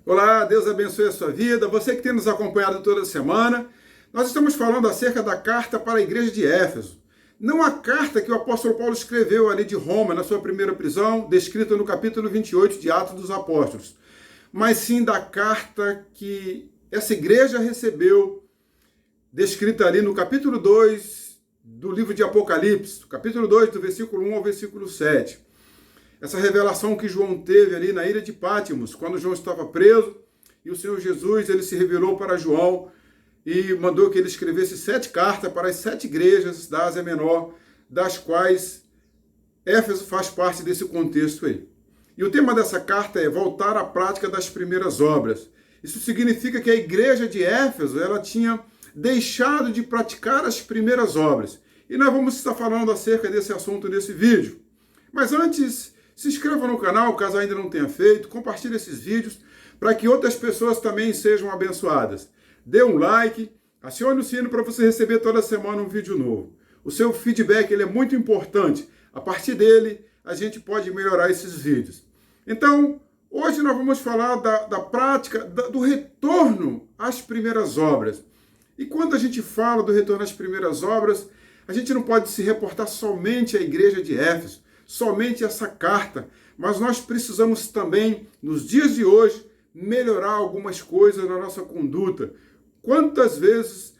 Olá, Deus abençoe a sua vida. Você que tem nos acompanhado toda semana, nós estamos falando acerca da carta para a igreja de Éfeso. Não a carta que o apóstolo Paulo escreveu ali de Roma, na sua primeira prisão, descrita no capítulo 28 de Atos dos Apóstolos, mas sim da carta que essa igreja recebeu, descrita ali no capítulo 2 do livro de Apocalipse, capítulo 2, do versículo 1 ao versículo 7. Essa revelação que João teve ali na ilha de Pátimos, quando João estava preso, e o Senhor Jesus ele se revelou para João e mandou que ele escrevesse 7 cartas para as 7 igrejas da Ásia Menor, das quais Éfeso faz parte desse contexto aí. E o tema dessa carta é voltar à prática das primeiras obras. Isso significa que a igreja de Éfeso ela tinha deixado de praticar as primeiras obras. E nós vamos estar falando acerca desse assunto nesse vídeo. Mas antes, se inscreva no canal, caso ainda não tenha feito, compartilhe esses vídeos para que outras pessoas também sejam abençoadas. Dê um like, acione o sino para você receber toda semana um vídeo novo. O seu feedback ele é muito importante. A partir dele, a gente pode melhorar esses vídeos. Então, hoje nós vamos falar da prática, do retorno às primeiras obras. E quando a gente fala do retorno às primeiras obras, a gente não pode se reportar somente à igreja de Éfeso, somente essa carta, mas nós precisamos também, nos dias de hoje, melhorar algumas coisas na nossa conduta. Quantas vezes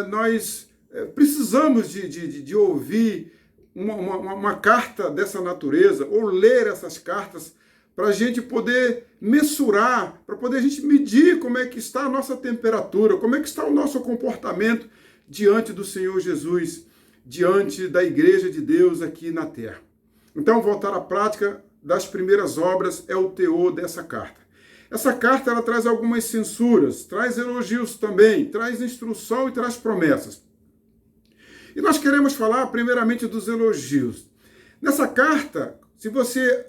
nós precisamos de ouvir uma carta dessa natureza, ou ler essas cartas, para a gente poder mensurar, para poder a gente medir como é que está a nossa temperatura, como é que está o nosso comportamento diante do Senhor Jesus, diante da igreja de Deus aqui na terra. Então, voltar à prática das primeiras obras é o teor dessa carta. Essa carta ela traz algumas censuras, traz elogios também, traz instrução e traz promessas. E nós queremos falar primeiramente dos elogios. Nessa carta, se você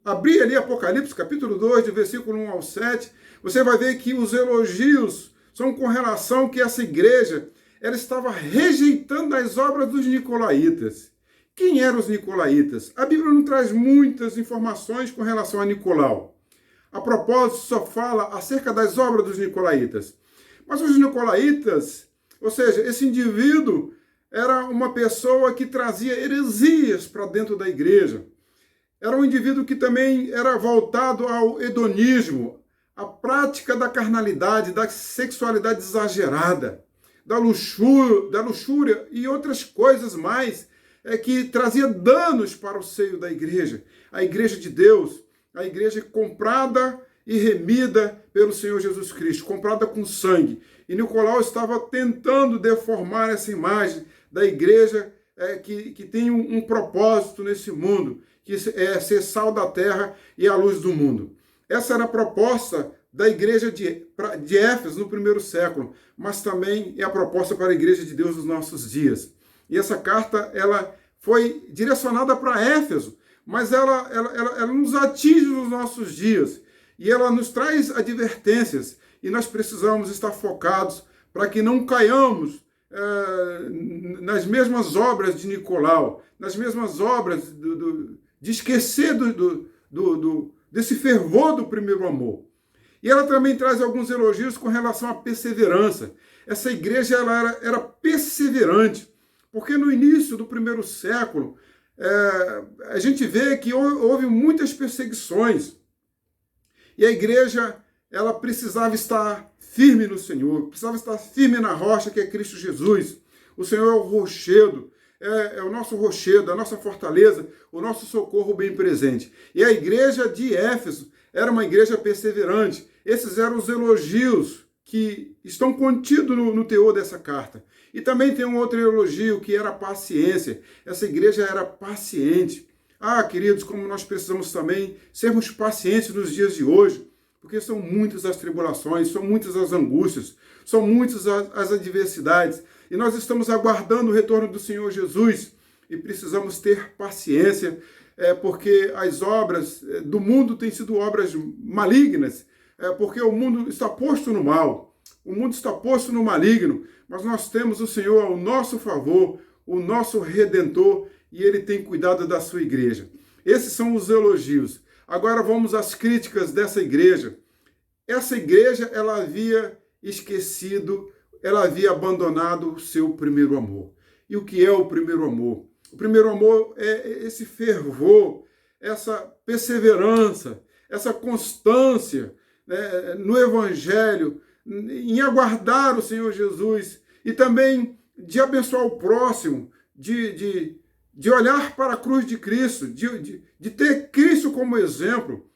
abrir ali Apocalipse, capítulo 2, do versículo 1 ao 7, você vai ver que os elogios são com relação que essa igreja ela estava rejeitando as obras dos nicolaítas. Quem eram os nicolaítas? A Bíblia não traz muitas informações com relação a Nicolau. A propósito, só fala acerca das obras dos nicolaítas. Mas os nicolaítas, ou seja, esse indivíduo era uma pessoa que trazia heresias para dentro da igreja. Era um indivíduo que também era voltado ao hedonismo, à prática da carnalidade, da sexualidade exagerada, da luxúria e outras coisas mais, que trazia danos para o seio da igreja. A igreja de Deus, a igreja comprada e remida pelo Senhor Jesus Cristo, comprada com sangue. E Nicolau estava tentando deformar essa imagem da igreja que tem um propósito nesse mundo, que é ser sal da terra e a luz do mundo. Essa era a proposta da igreja de Éfeso no primeiro século, mas também é a proposta para a igreja de Deus nos nossos dias. E essa carta ela foi direcionada para Éfeso, mas ela nos atinge nos nossos dias. E ela nos traz advertências. E nós precisamos estar focados para que não caiamos nas mesmas obras de Nicolau, nas mesmas obras de esquecer desse fervor do primeiro amor. E ela também traz alguns elogios com relação à perseverança. Essa igreja ela era perseverante, porque no início do primeiro século, a gente vê que houve muitas perseguições. E a igreja ela precisava estar firme no Senhor, precisava estar firme na rocha que é Cristo Jesus. O Senhor é o rochedo, é o nosso rochedo, a nossa fortaleza, o nosso socorro bem presente. E a igreja de Éfeso era uma igreja perseverante. Esses eram os elogios que estão contidos no teor dessa carta. E também tem um outro elogio que era a paciência. Essa igreja era paciente. Ah, queridos, como nós precisamos também sermos pacientes nos dias de hoje, porque são muitas as tribulações, são muitas as angústias, são muitas as adversidades. E nós estamos aguardando o retorno do Senhor Jesus e precisamos ter paciência, porque as obras do mundo têm sido obras malignas, porque o mundo está posto no mal, o mundo está posto no maligno, mas nós temos o Senhor ao nosso favor, o nosso Redentor, e Ele tem cuidado da sua igreja. Esses são os elogios. Agora vamos às críticas dessa igreja. essa igreja, ela havia esquecido, ela havia abandonado o seu primeiro amor. E o que é o primeiro amor? O primeiro amor é esse fervor, essa perseverança, essa constância, né, no Evangelho, em aguardar o Senhor Jesus e também de abençoar o próximo, de olhar para a cruz de Cristo, de ter Cristo como exemplo.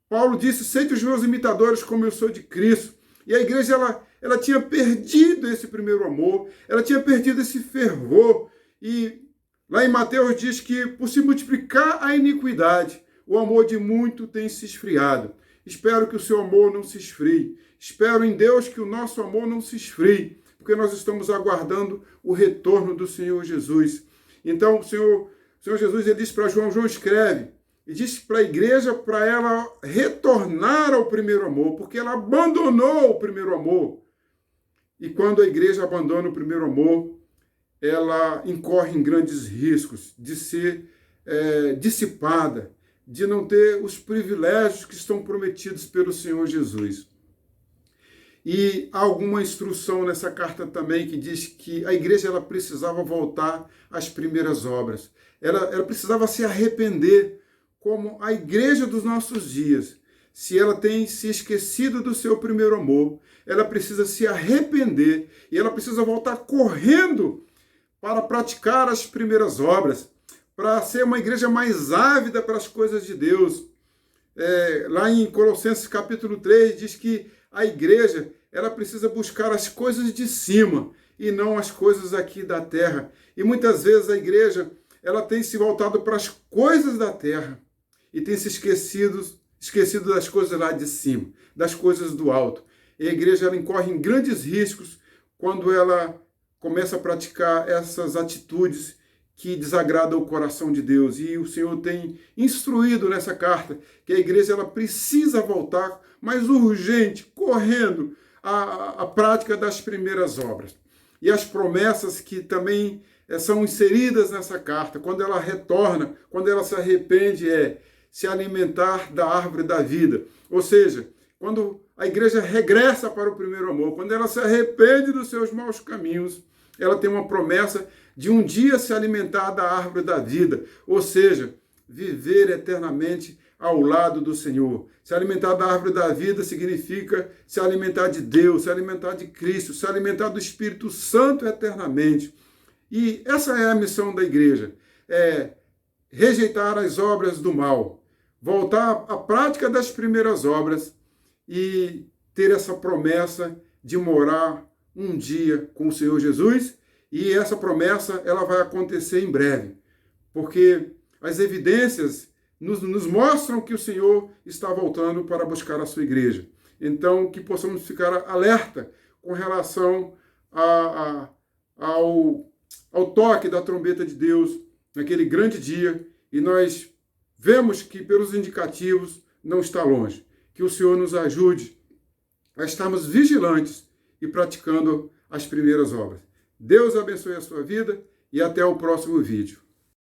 Paulo disse, sede os meus imitadores como eu sou de Cristo. E a igreja, ela tinha perdido esse primeiro amor, ela tinha perdido esse fervor. E lá em Mateus diz que, por se multiplicar a iniquidade, o amor de muito tem se esfriado. Espero que o seu amor não se esfrie. Espero em Deus que o nosso amor não se esfrie, porque nós estamos aguardando o retorno do Senhor Jesus. Então, o Senhor Jesus, ele diz para João, João escreve, e diz para a igreja, para ela retornar ao primeiro amor, porque ela abandonou o primeiro amor. E quando a igreja abandona o primeiro amor, ela incorre em grandes riscos de ser dissipada, de não ter os privilégios que estão prometidos pelo Senhor Jesus. E há alguma instrução nessa carta também que diz que a igreja ela precisava voltar às primeiras obras. Ela precisava se arrepender, como a igreja dos nossos dias. Se ela tem se esquecido do seu primeiro amor, ela precisa se arrepender e ela precisa voltar correndo para praticar as primeiras obras, para ser uma igreja mais ávida para as coisas de Deus. Lá em Colossenses capítulo 3 diz que a igreja ela precisa buscar as coisas de cima e não as coisas aqui da terra. E muitas vezes a igreja ela tem se voltado para as coisas da terra e tem se esquecido das coisas lá de cima, das coisas do alto. E a igreja ela incorre em grandes riscos quando ela começa a praticar essas atitudes que desagradam o coração de Deus. E o Senhor tem instruído nessa carta que a igreja ela precisa voltar, mas urgente, correndo, à prática das primeiras obras. E as promessas que também são inseridas nessa carta, quando ela retorna, quando ela se arrepende, se alimentar da árvore da vida. Ou seja, quando a igreja regressa para o primeiro amor, quando ela se arrepende dos seus maus caminhos, ela tem uma promessa de um dia se alimentar da árvore da vida, ou seja, viver eternamente ao lado do Senhor. Se alimentar da árvore da vida significa se alimentar de Deus, se alimentar de Cristo, se alimentar do Espírito Santo eternamente. E essa é a missão da igreja, rejeitar as obras do mal, voltar à prática das primeiras obras e ter essa promessa de morar um dia com o Senhor Jesus. E essa promessa ela vai acontecer em breve, porque as evidências nos mostram que o Senhor está voltando para buscar a sua igreja. Então, que possamos ficar alerta com relação ao toque da trombeta de Deus naquele grande dia, e nós vemos que pelos indicativos não está longe. Que o Senhor nos ajude a estarmos vigilantes e praticando as primeiras obras. Deus abençoe a sua vida e até o próximo vídeo.